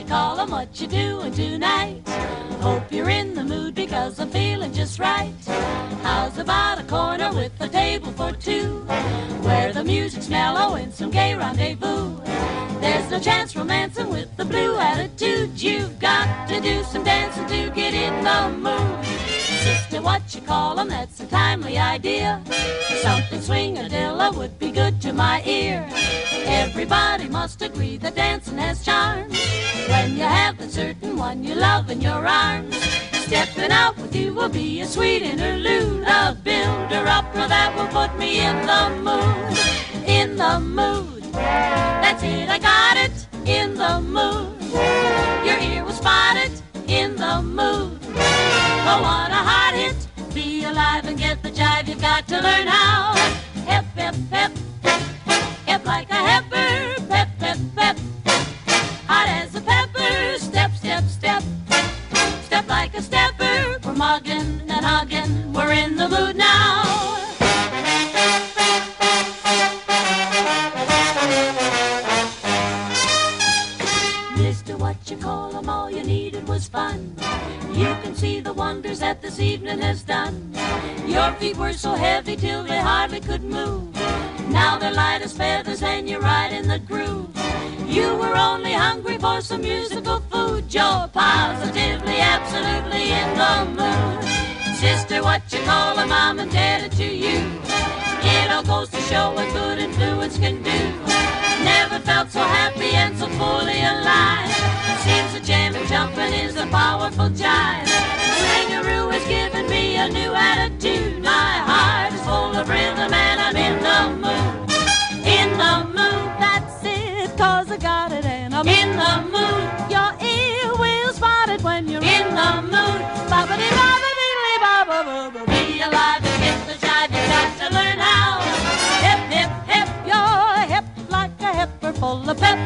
you call 'em, what you doing tonight? Hope you're in the mood because I'm feeling just right. How's about a corner with a table for two, where the music's mellow and some gay rendezvous? There's no chance romancing with the blue attitude. You've got to do some dancing to get in the mood. Sister, what you call 'em, that's a timely idea. Something swing-a-dilla would be good to my ear. Everybody must agree that dancing has charms when you have the certain one you love in your arms. Stepping out with you will be a sweet interlude, a builder-upper that will put me in the mood. In the mood. That's it, I got it. In the mood. Your ear will spot it. In the mood. Oh, what a hot hit. Be alive and get the jive. You've got to learn how. Hep, hep, hep. Hep like a heifer. Pep, pep, pep. Hot as a pepper. Step, step, step. Step like a stepper. We're mugging and hugging. We're in the mood now. Mister, what you call 'em, all you needed was fun. You can see the wonders that this evening has done. Your feet were so heavy till they hardly could move. Now they're light as feathers and you're right in the groove. You were only hungry for some musical food. You're positively, absolutely in the mood. Sister, what you call 'em, I'm indebted to you. It all goes to show what good influence can do. Never felt so happy and so fully alive. Seems the jamming jumping is a powerful jive. Swingaroo has given me a new attitude. My heart is full of rhythm and I'm in the mood. In the mood, that's it, 'cause I got it and I'm in the mood. Your ear will spot it when you're in the mood. Be alive and get the jive, you got to learn how. Hip, hip, hip, you're hip like a heifer full of pep.